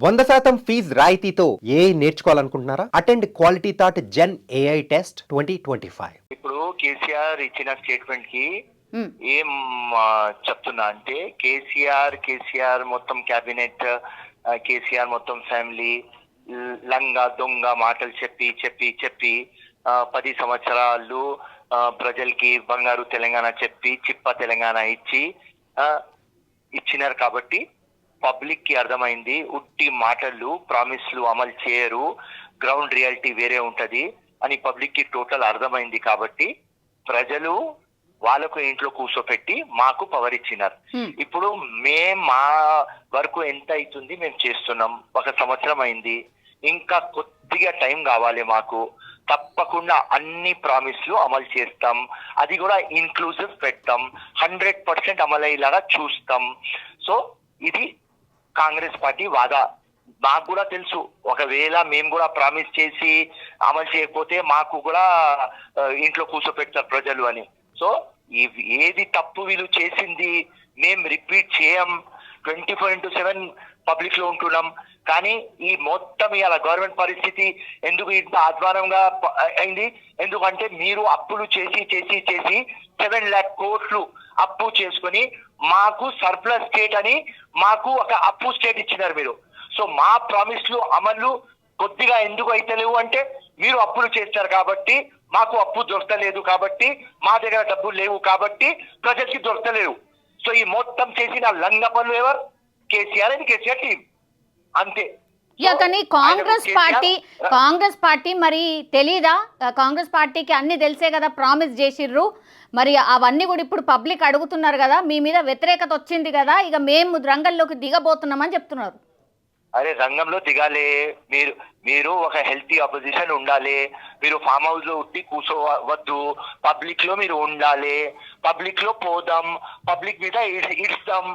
100% fees రాయితీతో ఏ నేర్చుకోవాలనుకుంటున్నారా? Attend quality thought gen AI test 2025. ఇప్పుడు కేసీఆర్ ఇచ్చిన స్టేట్మెంట్ కి ఏం చెప్తున్నా అంటే కేసీఆర్ మొత్తం క్యాబినెట్, కేసీఆర్ మొత్తం ఫ్యామిలీ లంగా దొంగ మాటలు చెప్పి 10 సంవత్సరాలు ప్రజలకి బంగారు తెలంగాణ చెప్పి చిప్ప తెలంగాణ ఇచ్చినారు. కాబట్టి పబ్లిక్ కి అర్థమైంది ఉట్టి మాటలు ప్రామిస్లు అమలు చేయరు, గ్రౌండ్ రియాలిటీ వేరే ఉంటది అని పబ్లిక్ కి టోటల్ అర్థమైంది. కాబట్టి ప్రజలు వాళ్ళకు ఇంట్లో కూర్చోపెట్టి మాకు పవర్ ఇచ్చినారు. ఇప్పుడు మా వరకు ఎంత అవుతుంది మేము చేస్తున్నాం. 1 సంవత్సరం అయింది, ఇంకా కొద్దిగా టైం కావాలి మాకు. తప్పకుండా అన్ని ప్రామిస్లు అమలు చేస్తాం, అది కూడా ఇన్క్లూజివ్ పెడతాం, 100% అమలయ్యేలాగా చూస్తాం. సో ఇది కాంగ్రెస్ పార్టీ వాదా. మాకు కూడా తెలుసు, ఒకవేళ మేము కూడా ప్రామిస్ చేసి అమలు చేయకపోతే మాకు కూడా ఇంట్లో కూర్చోపెడతారు ప్రజలు అని. సో ఏది తప్పు వీళ్ళు చేసింది మేము రిపీట్ చేయం. 24/7 పబ్లిక్ లో ఉంటున్నాం. కానీ ఈ మొత్తం ఇలా గవర్నమెంట్ పరిస్థితి ఎందుకు ఇంత అధ్వానంగా అయింది? ఎందుకంటే మీరు అప్పులు చేసి 7 lakh కోట్లు అప్పు చేసుకుని మాకు సర్ప్లస్ స్టేట్ అని మాకు ఒక అప్పు స్టేట్ ఇచ్చినారు మీరు. సో మా ప్రామిస్లు అమలు కొద్దిగా ఎందుకు అయితలేవు అంటే మీరు అప్పులు చేస్తారు కాబట్టి, మాకు అప్పు దొరకలేదు కాబట్టి, మా దగ్గర డబ్బులు లేవు కాబట్టి ప్రజలకి దొరకలేవు. సో ఈ మొత్తం చేసిన లంగ పనులు ఎవరు? కేసీఆర్ అని కేసీఆర్ టీం అంతే. కానీ కాంగ్రెస్ పార్టీ మరి తెలీదా? కాంగ్రెస్ పార్టీకి అన్ని తెలిసే కదా, ప్రామిస్ చేసిర్రు. మరి అవన్నీ కూడా ఇప్పుడు పబ్లిక్ అడుగుతున్నారు కదా, మీ మీద వ్యతిరేకత వచ్చింది కదా, ఇక మేము రంగంలోకి దిగబోతున్నామని చెప్తున్నారు. అరే రంగంలో దిగాలి, మీరు ఒక హెల్తీ అపోజిషన్ ఉండాలి. మీరు ఫామ్ హౌస్ లో ఉట్టి కూర్చోవద్దు, పబ్లిక్ లో మీరు ఉండాలి. పబ్లిక్ లో పోదాం, పబ్లిక్ మీద ఇస్తాం.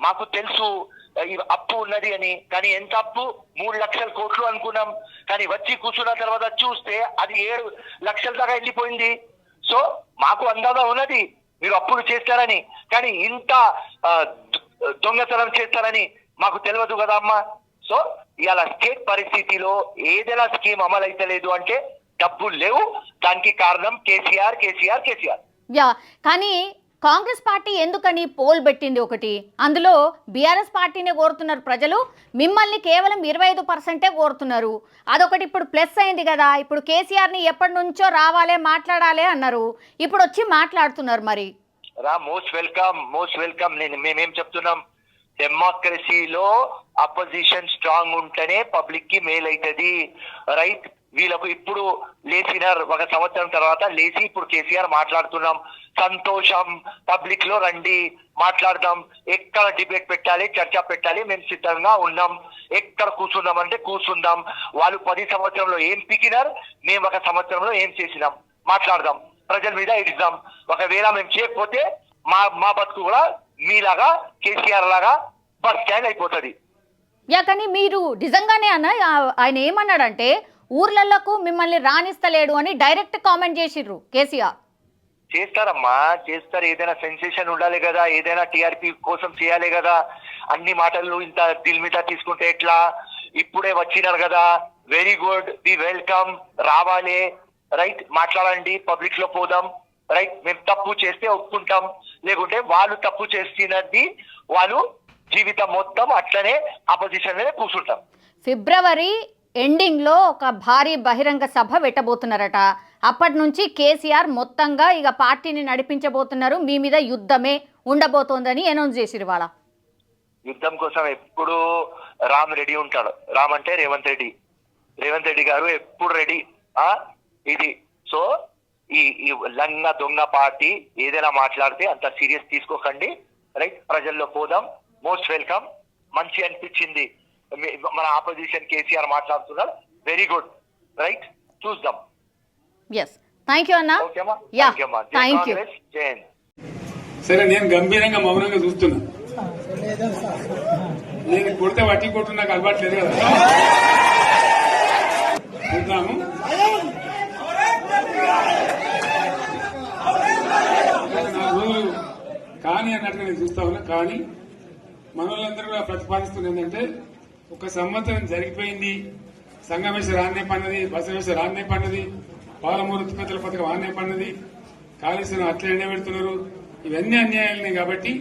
మాకు తెలుసు అప్పు ఉన్నది అని, కానీ ఎంత అప్పు? 3 లక్షల కోట్లు అనుకున్నాం. కానీ వచ్చి కూర్చున్న తర్వాత చూస్తే అది 7 లక్షల దాకా వెళ్ళిపోయింది. సో మాకు అందాగా ఉన్నది మీరు అప్పులు చేస్తారని, కానీ ఇంత దొంగతనం చేస్తారని మాకు తెలియదు కదా అమ్మా. సో ఇవాళ స్టేట్ పరిస్థితిలో ఏదైనా స్కీమ్ అమలు అయితే లేదు అంటే డబ్బులు లేవు. దానికి కారణం కేసీఆర్. కానీ కాంగ్రెస్ పార్టీ ఎందుకని పోల్ పెట్టింది ఒకటి, అందులో బీఆర్ఎస్ పార్టీనే కోరుతున్నారు ప్రజలు, మిమ్మల్ని కేవలం 25% కోరుతున్నారు. అదొకటి ఇప్పుడు ప్లస్ అయింది కదా. ఇప్పుడు కేసీఆర్ని ఎప్పటి నుంచో రావాలే మాట్లాడాలి అన్నారు, ఇప్పుడు వచ్చి మాట్లాడుతున్నారు. మరి మోస్ట్ వెల్కమ్. మేమేం చెప్తున్నాం, డెమోక్రసీలో అపోజిషన్ స్ట్రాంగ్ ఉంటేనే పబ్లిక్ కి మేల్ అవుతుంది. రైట్, వీళ్ళకు ఇప్పుడు లేచినారు, 1 సంవత్సరం తర్వాత లేచి ఇప్పుడు కేసీఆర్ మాట్లాడుతున్నాం. సంతోషం, పబ్లిక్ లో రండి మాట్లాడదాం. ఎక్కడ డిబేట్ పెట్టాలి, చర్చ పెట్టాలి, మేము సిద్ధంగా ఉన్నాం. ఎక్కడ కూర్చుందాం అంటే కూర్చుందాం. వాళ్ళు 10 సంవత్సరంలో ఏం పీకినారు, మేము 1 సంవత్సరంలో ఏం చేసినాం మాట్లాడదాం, ప్రజల మీద ఇద్దాం. ఒకవేళ మేము చేయకపోతే మా బతుకు కూడా మీలాగా కేసీఆర్ లాగా బస్ స్టాండ్ అయిపోతుంది. కానీ మీరు నిజంగానే ఆయన ఏమన్నాడంటే ఊర్లలోకి మిమ్మల్ని రాణిస్తలేడు అని డైరెక్ట్ కామెంట్ చేసిర్రు కేసీఆర్. చేస్తారు. ఏదైనా సెన్సేషన్ ఉండాలి కదా, ఏదైనా టీఆర్పీ కోసం చేయాలి కదా. అన్ని మాటలు ఇంత దిల్ మీద తీసుకుంటే ఎట్లా? ఇప్పుడే వచ్చినారు కదా, వెరీ గుడ్, వి వెల్కమ్, రావాలి. రైట్, మాట్లాడండి, పబ్లిక్ లో పోదాం. రైట్, మేము తప్పు చేస్తే ఒప్పుకుంటాం, లేకుంటే వాళ్ళు తప్పు చేస్తున్నది వాళ్ళు జీవితం మొత్తం అట్లనే అపోజిషన్ లోనే కూర్చుంటాం. ఫిబ్రవరి ఎండింగ్ లో ఒక భారీ బహిరంగ సభ పెట్టబోతున్నారట. అప్పటి నుంచి కేసీఆర్ మొత్తంగా ఇక పార్టీని నడిపించబోతున్నారు, మీ మీద యుద్ధమే ఉండబోతోందని అనౌన్స్ చేసిరు. వాళ్ళ యుద్ధం కోసం ఎప్పుడు రామ్ రెడీ ఉంటాడు. రామ్ అంటే రేవంత్ రెడ్డి గారు ఎప్పుడు రెడీ. ఇది సో ఈ లంగ దొంగ పార్టీ ఏదైనా మాట్లాడితే అంత సీరియస్ తీసుకోకండి. రైట్, ప్రజల్లో పోదాం. Most welcome. మంచి అనిపించింది మన ఆపోజిషన్ కేసీఆర్ మాట్లాడుతున్నారు, వెరీ గుడ్. రైట్, చూద్దాం. థ్యాంక్ యూ అన్న. సరే, నేను గంభీరంగా మౌనంగా చూస్తున్నా. నేను కొడితే వట్టి కొట్టు నాకు అలవాట్లేదు కదా. చూద్దాము. కానీ అన్నట్టుగా నేను చూస్తా ఉన్నా. కానీ మనోళ్ళందరూ కూడా ప్రతిపాదిస్తుంది ఏంటంటే ఒక సంవత్సరం జరిగిపోయింది. సంగమేశ్వర ఆన్నే పన్నది, బసవేశ్వర ఆన్నే పన్నది, పాలమూరు ఉత్పత్తుల పథకం ఆన్నే పన్నది, కాళేశ్వరం అట్లా ఎండబెడుతున్నారు. ఇవన్నీ అన్యాయాలనే కాబట్టి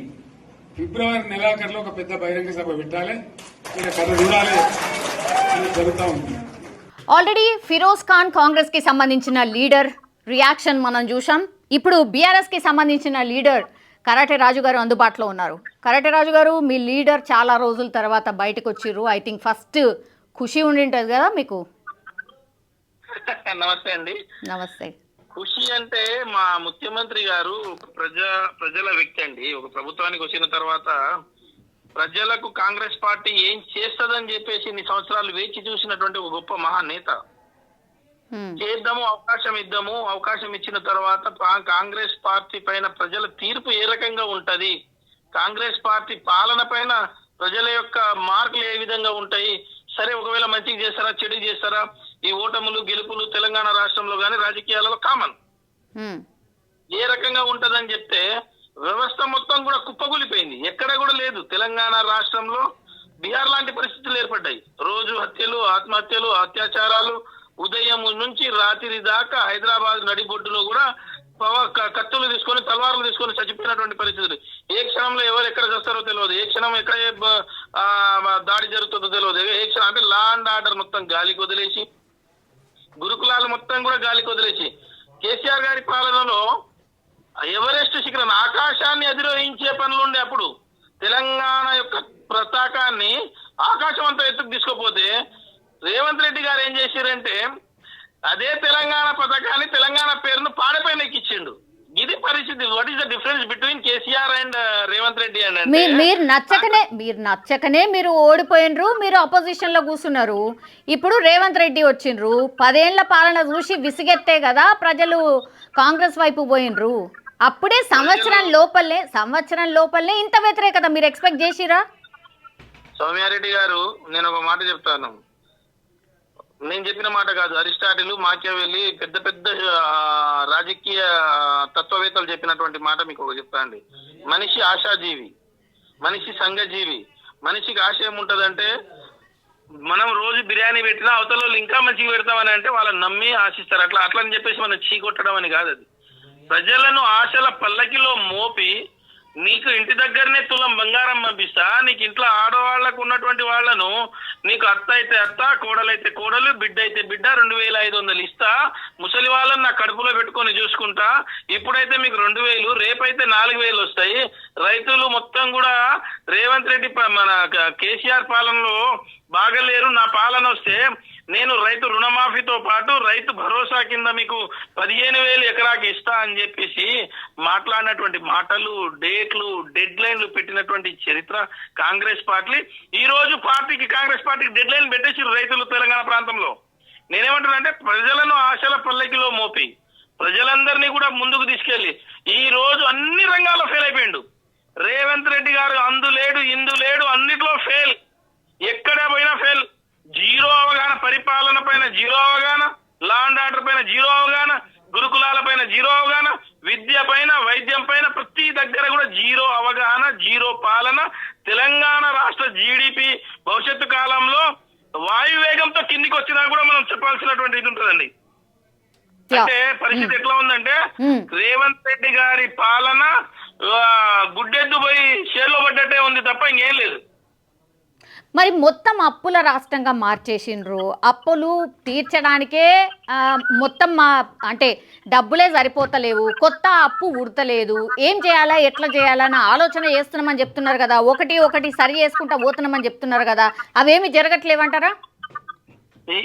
ఫిబ్రవరి నెలాఖరులో ఒక పెద్ద బహిరంగ సభ పెట్టాలి, ఇక్కడ కథ చూడాలి అని జరుగుతూ ఉంది. ఆల్రెడీ ఫిరోజ్ ఖాన్ కాంగ్రెస్ కి సంబంధించిన లీడర్ రియాక్షన్ మనం చూసాం. ఇప్పుడు బీఆర్ఎస్ కి సంబంధించిన లీడర్ కరాటే రాజు గారు అందుబాటులో ఉన్నారు. కరాటే రాజు గారు, మీ లీడర్ చాలా రోజుల తర్వాత బయటకు వచ్చిర్రు. ఐ థింక్ ఫస్ట్ ఖుషి ఉండింటది కదా మీకు? నమస్తే అండి. నమస్తే. ఖుషి అంటే మా ముఖ్యమంత్రి గారు ఒక ప్రజల వ్యక్తి అండి. ఒక ప్రభుత్వానికి వచ్చిన తర్వాత ప్రజలకు కాంగ్రెస్ పార్టీ ఏం చేస్తదని చెప్పేసి ఇన్ని సంవత్సరాలు వేచి చూసినటువంటి ఒక గొప్ప మహానేత. చేద్దాము, అవకాశం ఇద్దాము, అవకాశం ఇచ్చిన తర్వాత కాంగ్రెస్ పార్టీ పైన ప్రజల తీర్పు ఏ రకంగా ఉంటది, కాంగ్రెస్ పార్టీ పాలన పైన ప్రజల యొక్క మార్కులు ఏ విధంగా ఉంటాయి, సరే ఒకవేళ మంచిగా చేస్తారా చెడు చేస్తారా, ఈ ఓటములు గెలుపులు తెలంగాణ రాష్ట్రంలో గానీ రాజకీయాలలో కామన్, ఏ రకంగా ఉంటదని చెప్తే వ్యవస్థ మొత్తం కూడా కుప్పకూలిపోయింది. ఎక్కడ కూడా లేదు. తెలంగాణ రాష్ట్రంలో బీహార్ లాంటి పరిస్థితులు ఏర్పడ్డాయి. రోజు హత్యలు, ఆత్మహత్యలు, అత్యాచారాలు, ఉదయం నుంచి రాత్రి దాకా హైదరాబాద్ నడిబొడ్డులో కూడా కత్తులు తీసుకొని తలవార్లు తీసుకొని చచ్చిపోయినటువంటి పరిస్థితులు. ఏ క్షణంలో ఎవరు ఎక్కడ చేస్తారో తెలియదు, ఏ క్షణం ఎక్కడ దాడి జరుగుతుందో తెలియదు, ఏ క్షణం అంటే లా అండ్ ఆర్డర్ మొత్తం గాలికి వదిలేసి, గురుకులాలు మొత్తం కూడా గాలికి వదిలేసి, కేసీఆర్ గారి పాలనలో ఎవరెస్ట్ శిఖరం ఆకాశాన్ని అధిరోహించే పనులుండే. అప్పుడు తెలంగాణ యొక్క పతాకాన్ని ఆకాశం అంతా ఎత్తుకు తీసుకుపోతే రేవంత్ రెడ్డి గారు ఏం చేశారంటే అదే తెలంగాణ పథకాన్ని తెలంగాణ పేరును పాడపైన ఎక్కించిండు. ఇది పరిస్థితి. What is the difference between KCR and Revanth Reddy and మీరు నచ్చకనే మీరు ఓడిపోయినరు, మీరు అపోజిషన్ లో కూర్చున్నారు. ఇప్పుడు రేవంత్ రెడ్డి వచ్చిండ్రు. 10 ఏళ్ల పాలన చూసి విసిగెత్తే కదా ప్రజలు కాంగ్రెస్ వైపు పోయినరు. అప్పుడే సంవత్సరం లోపలనే ఇంత వ్యతిరేకత మీరు ఎక్స్పెక్ట్ చేసిరా? సౌమ్యారెడ్డి గారు, నేను ఒక మాట చెప్తాను. నేను చెప్పిన మాట కాదు, అరిస్టాటిల్, మాకియావెల్లి, పెద్ద పెద్ద రాజకీయ తత్వవేత్తలు చెప్పినటువంటి మాట మీకు ఒక చెప్తానండి. మనిషి ఆశాజీవి, మనిషి సంఘజీవి. మనిషికి ఆశ ఏముంటదంటే మనం రోజు బిర్యానీ పెట్టినా అవతల ఇంకా మంచిగా పెడతామని అంటే వాళ్ళని నమ్మి ఆశిస్తారు. అట్లా అని చెప్పేసి మనం చీకొట్టడం అని కాదు. అది ప్రజలను ఆశల పల్లకిలో మోపి నీకు ఇంటి దగ్గరనే తులం బంగారం పంపిస్తా, నీకు ఇంట్లో ఆడవాళ్లకు ఉన్నటువంటి వాళ్లను నీకు అత్త అయితే అత్త, కోడలైతే కోడలు, బిడ్డ అయితే బిడ్డ 2500 ఇస్తా, ముసలి వాళ్ళని నా కడుపులో పెట్టుకొని చూసుకుంటా, ఇప్పుడైతే మీకు 2000, రేపైతే 4000 వస్తాయి. రైతులు మొత్తం కూడా రేవంత్ రెడ్డి మన కేసీఆర్ పాలనలో బాగలేరు, నా పాలన వస్తే నేను రైతు రుణమాఫీతో పాటు రైతు భరోసా కింద మీకు 15,000 ఎకరాకి ఇస్తా అని చెప్పేసి మాట్లాడినటువంటి మాటలు, డేట్లు, డెడ్ లైన్లు పెట్టినటువంటి చరిత్ర కాంగ్రెస్ పార్టీ. ఈ రోజు కాంగ్రెస్ పార్టీకి డెడ్ లైన్ పెట్టేసి రైతులు తెలంగాణ ప్రాంతంలో. నేనేమంటున్నానంటే ప్రజలను ఆశల పల్లకిలో మోపి ప్రజలందరినీ కూడా ముందుకు తీసుకెళ్లి ఈ రోజు అన్ని రంగాల్లో ఫెయిల్ అయిపోయిండు రేవంత్ రెడ్డి గారు. అందు లేడు, ఇందు లేడు, అన్నిట్లో ఫెయిల్. ఎక్కడ పోయినా ఫెయిల్. జీరో అవగాహన, పరిపాలన పైన జీరో అవగాహన, లా అండ్ ఆర్డర్ పైన జీరో అవగాహన, గురుకులాల పైన జీరో అవగాహన, విద్య పైన, వైద్యం పైన ప్రతి దగ్గర కూడా జీరో అవగాహన, జీరో పాలన. తెలంగాణ రాష్ట్ర జీడిపి భవిష్యత్తు కాలంలో వాయువేగంతో కిందికి వచ్చినా కూడా మనం చెప్పాల్సినటువంటి ఇది ఉంటుందండి. అంటే పరిస్థితి ఎట్లా ఉందంటే రేవంత్ రెడ్డి గారి పాలన గుడ్డెద్దు పోయి షేర్లో పడ్డట్టే ఉంది తప్ప ఇంకేం లేదు. మరి మొత్తం అప్పుల రాష్ట్రంగా మార్చేసిండ్రు. అప్పులు తీర్చడానికే మొత్తం అంటే డబ్బులే సరిపోతలేవు, కొత్త అప్పు ఉడతలేదు. ఏం చేయాలా, ఎట్లా చేయాలని ఆలోచన చేస్తున్నామని చెప్తున్నారు కదా, ఒకటి సరి చేసుకుంటా పోతున్నామని చెప్తున్నారు కదా, అవేమి జరగట్లేవంటారా?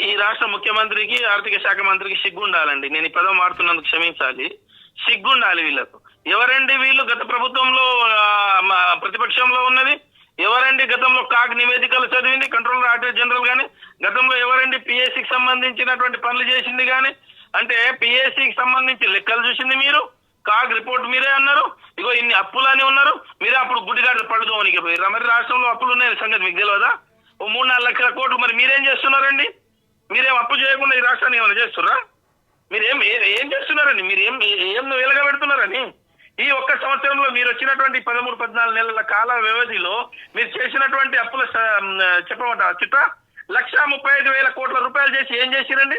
ఈ రాష్ట్ర ముఖ్యమంత్రికి, ఆర్థిక శాఖ మంత్రికి సిగ్గుండాలండి. నేను ఈ పదం వాడుతున్నందుకు క్షమించాలి. సిగ్గుండాలి వీళ్ళకు. ఎవరండి వీళ్ళు? గత ప్రభుత్వంలో ప్రతిపక్షంలో ఉన్నది ఎవరండి? గతంలో కాగ్ నివేదికలు చదివింది కంట్రోలర్ ఆడిటర్ జనరల్ గాని? గతంలో ఎవరండి పిఎస్సికి సంబంధించినటువంటి పనులు చేసింది గాని? అంటే పిఎస్సికి సంబంధించి లెక్కలు చూసింది మీరు, కాగ్ రిపోర్ట్ మీరే అన్నారు. ఇగో ఇన్ని అప్పులని ఉన్నారు మీరే. అప్పుడు గుడ్డిగాడు పడుదోనికి పోయారు. మరి రాష్ట్రంలో అప్పులు ఉన్నాయి సంగతి మీకు తెలియదా? ఓ 3-4 లక్షల కోట్లు. మరి మీరేం చేస్తున్నారండి? మీరేం అప్పు చేయకుండా ఈ రాష్ట్రాన్ని ఏమైనా చేస్తున్నారా? మీరేం చేస్తున్నారని? మీరేం వెలగా పెడుతున్నారని? ఈ ఒక్క సంవత్సరంలో మీరు వచ్చినటువంటి 13-14 నెలల కాల వ్యవధిలో మీరు చేసినటువంటి అప్పుల చెప్పమంటారా చిట్ట 1,35,000 కోట్ల రూపాయలు చేసి ఏం చేసిరండి?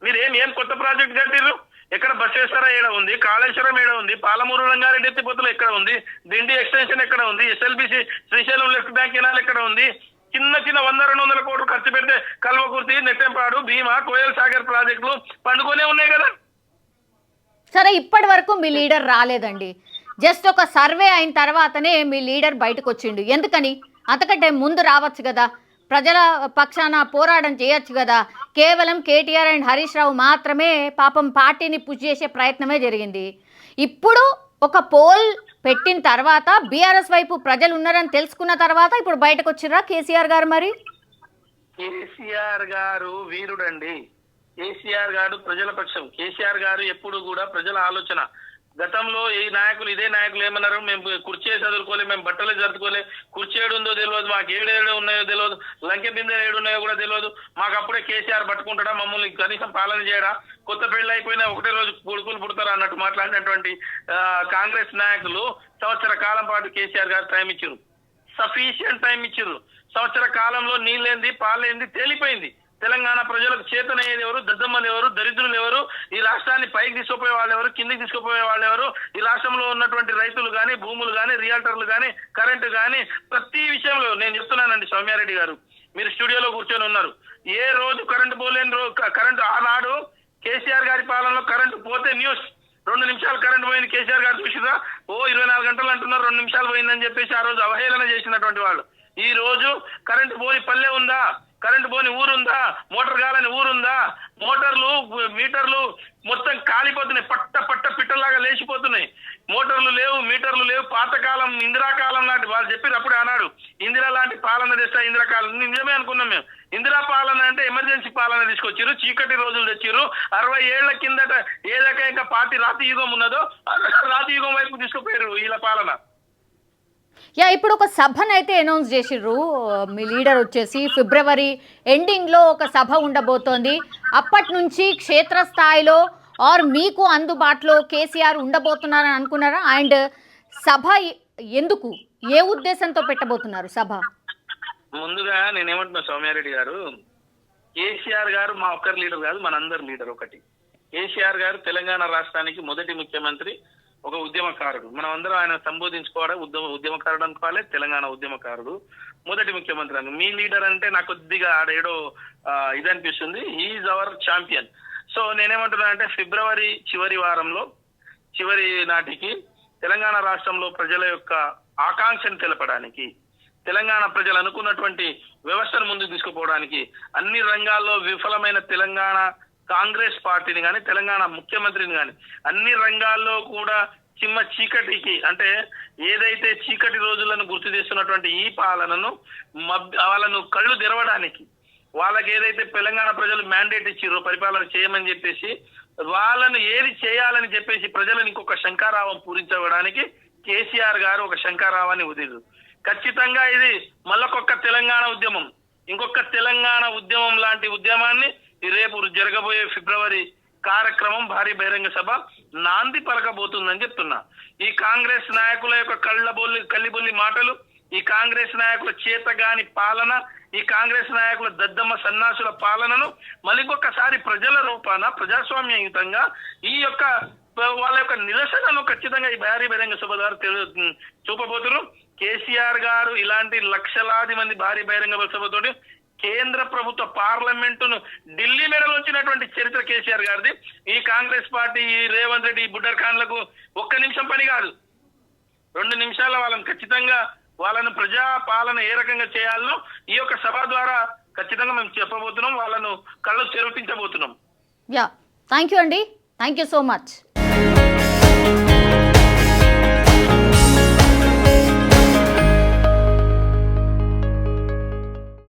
మీరు ఏం కొత్త ప్రాజెక్ట్ కట్టిర్రు? ఎక్కడ బసవేశ్వర ఏడ ఉంది, కాళేశ్వరం ఏడ ఉంది, పాలమూరు రంగారెడ్డి ఎత్తిపోతలు ఎక్కడ ఉంది, దిండి ఎక్స్టెన్షన్ ఎక్కడ ఉంది, SLBC Srisailam left bank canal ఎక్కడ ఉంది? చిన్న 100-200 కోట్లు ఖర్చు పెడితే కల్వకుర్తి, నెట్టెంపాడు, భీమా, కోయల్ సాగర్ ప్రాజెక్టులు పండుకొనే ఉన్నాయి కదా. సరే, ఇప్పటి వరకు మీ లీడర్ రాలేదండి. జస్ట్ ఒక సర్వే అయిన తర్వాతనే మీ లీడర్ బయటకు వచ్చిండు. ఎందుకని? అంతకంటే ముందు రావచ్చు కదా, ప్రజల పక్షాన పోరాటం చేయొచ్చు కదా. కేవలం కేటీఆర్ అండ్ హరీష్ రావు మాత్రమే పాపం పార్టీని పుష్ చేసే ప్రయత్నమే జరిగింది. ఇప్పుడు ఒక పోల్ పెట్టిన తర్వాత బీఆర్ఎస్ వైపు ప్రజలు ఉన్నారని తెలుసుకున్న తర్వాత ఇప్పుడు బయటకు వచ్చిర్రా కేసీఆర్ గారు? మరి కేసీఆర్ గారు వీరుడండి. కేసీఆర్ గారు ప్రజల పక్షం. కేసీఆర్ గారు ఎప్పుడు కూడా ప్రజల ఆలోచన. గతంలో ఈ నాయకులు ఇదే నాయకులు ఏమన్నారు, మేము కుర్చీ చదువుకోలే, మేము బట్టలు జరుపుకోలే, కుర్చీ ఏడుందో తెలియదు, మాకు ఏడు ఉన్నాయో తెలియదు, లంకె బిందె ఏడున్నాయో కూడా తెలియదు, మాకు అప్పుడే కేసీఆర్ పట్టుకుంటాడా, మమ్మల్ని కనీసం పాలన చేయడా, కొత్త పెళ్లి అయిపోయినా ఒకటే రోజు కొడుకులు పుడతారా అన్నట్టు మాట్లాడినటువంటి కాంగ్రెస్ నాయకులు సంవత్సర కాలం పాటు కేసీఆర్ గారు టైం ఇచ్చారు. సఫిషియంట్ టైం ఇచ్చారు. సంవత్సర కాలంలో నీళ్ళేంది పాలేంది తేలిపోయింది. తెలంగాణ ప్రజలకు చేతనయ్యేది ఎవరు, దద్దమ్మలు ఎవరు, దరిద్రులు ఎవరు, ఈ రాష్ట్రాన్ని పైకి తీసుకుపోయే వాళ్ళు ఎవరు, కిందికి తీసుకుపోయే వాళ్ళు ఎవరు, ఈ రాష్ట్రంలో ఉన్నటువంటి రైతులు కానీ, భూములు కానీ, రియల్టర్లు కానీ, కరెంటు కానీ, ప్రతి విషయంలో నేను చెప్తున్నానండి. సౌమ్యారెడ్డి గారు మీరు స్టూడియోలో కూర్చొని ఉన్నారు. ఏ రోజు కరెంటు పోలేని కరెంటు ఆనాడు కేసీఆర్ గారి పాలనలో కరెంటు పోతే న్యూస్ 2 నిమిషాలు కరెంటు పోయింది కేసీఆర్ గారు చూసిరా, 24 గంటలు అంటున్నారు 2 నిమిషాలు పోయిందని చెప్పేసి ఆ రోజు అవహేళన చేసినటువంటి వాళ్ళు. ఈ రోజు కరెంటు పోని పల్లె ఉందా, కరెంటు పోని ఊరుందా, మోటార్ కాలని ఊరుందా? మోటార్లు మీటర్లు మొత్తం కాలిపోతున్నాయి, పట్ట పిట్టల్లాగా లేచిపోతున్నాయి. మోటార్లు లేవు, మీటర్లు లేవు. పాతకాలం ఇందిరాకాలం లాంటి వాళ్ళు చెప్పారు అప్పుడే అన్నాడు, ఇందిరా లాంటి పాలన తెస్తా, ఇందిరాకాలం నిజమే అనుకున్నాం మేము. ఇందిరా పాలన అంటే ఎమర్జెన్సీ పాలన తీసుకొచ్చారు, చీకటి రోజులు తెచ్చారు. 60 ఏళ్ల కిందట ఏదైనా ఇంకా పార్టీ రాతి యుగం ఉన్నదో రాతి యుగం వైపు తీసుకుపోయారు వీళ్ళ పాలన. ఇప్పుడు ఒక సభనైతే అనౌన్స్ చేసిర్రు మీ లీడర్ వచ్చేసి, ఫిబ్రవరి ఎండింగ్లో ఒక సభ ఉండబోతోంది. అప్పటి నుంచి క్షేత్రస్థాయిలో ఆర్ మీకు అందుబాటులో కేసీఆర్ ఉండబోతున్నారని అనుకున్నారా? అండ్ సభ ఎందుకు, ఏ ఉద్దేశంతో పెట్టబోతున్నారు సభ? ముందుగా నేనేమంటున్నా సౌమ్యారెడ్డి గారు, కేసీఆర్ గారు మా ఒక్కరి లీడర్ కాదు, మనందరి లీడర్ ఒకటి. కేసీఆర్ గారు తెలంగాణ రాష్ట్రానికి మొదటి ముఖ్యమంత్రి, ఒక ఉద్యమకారుడు. మనం అందరం ఆయన సంబోధించుకోవడం ఉద్యమకారుడు అనుకోవాలి, తెలంగాణ ఉద్యమకారుడు, మొదటి ముఖ్యమంత్రి అని. మీ లీడర్ అంటే నాకు కొద్దిగా ఆడేడో ఇది అనిపిస్తుంది. He is our champion. సో నేనేమంటున్నా అంటే ఫిబ్రవరి చివరి నాటికి తెలంగాణ రాష్ట్రంలో ప్రజల యొక్క ఆకాంక్షను తెలపడానికి, తెలంగాణ ప్రజలు అనుకున్నటువంటి వ్యవస్థను ముందుకు తీసుకుపోవడానికి, అన్ని రంగాల్లో విఫలమైన తెలంగాణ కాంగ్రెస్ పార్టీని కానీ, తెలంగాణ ముఖ్యమంత్రిని కానీ, అన్ని రంగాల్లో కూడా చిమ్మ చీకటికి, అంటే ఏదైతే చీకటి రోజులను గుర్తు చేస్తున్నటువంటి ఈ పాలనను వాళ్ళను కళ్ళు తెరవడానికి, వాళ్ళకి ఏదైతే తెలంగాణ ప్రజలు మ్యాండేట్ ఇచ్చిర్రో పరిపాలన చేయమని చెప్పేసి, వాళ్ళను ఏది చేయాలని చెప్పేసి ప్రజలను ఇంకొక శంకారావం పూరించడానికి కేసీఆర్ గారు ఒక శంకారావాన్ని ఉదిరు. ఖచ్చితంగా ఇది మళ్ళొక తెలంగాణ ఉద్యమం, ఇంకొక తెలంగాణ ఉద్యమం లాంటి ఉద్యమాన్ని రేపు జరగబోయే ఫిబ్రవరి కార్యక్రమం భారీ బహిరంగ సభ నాంది పలకబోతుందని చెప్తున్నా. ఈ కాంగ్రెస్ నాయకుల యొక్క కల్లిబొల్లి మాటలు, ఈ కాంగ్రెస్ నాయకుల చేతగాని పాలన, ఈ కాంగ్రెస్ నాయకుల దద్దమ్మ సన్నాసుల పాలనను మళ్ళీకొకసారి ప్రజల రూపాన ప్రజాస్వామ్యయుతంగా ఈ యొక్క వాళ్ళ యొక్క నిరసనను ఖచ్చితంగా ఈ భారీ బహిరంగ సభ ద్వారా చూపబోతున్నారు. కేసీఆర్ గారు ఇలాంటి లక్షలాది మంది భారీ బహిరంగ సభతోటి కేంద్ర ప్రభుత్వ పార్లమెంటును ఢిల్లీ మెడలోంచినటువంటి చరిత్ర కేసీఆర్ గారిది. ఈ కాంగ్రెస్ పార్టీ, ఈ రేవంత్ రెడ్డి, ఈ బుడ్డర్ ఖాన్లకు 1 నిమిషం పని కాదు, 2 నిమిషాల వాళ్ళని ఖచ్చితంగా వాళ్ళను ప్రజా పాలన ఏ రకంగా చేయాలనో ఈ యొక్క సభ ద్వారా ఖచ్చితంగా మేము చెప్పబోతున్నాం, వాళ్ళను కళ్ళు తెరిపించబోతున్నాం. థ్యాంక్ యూ అండి, థ్యాంక్ యూ సో మచ్.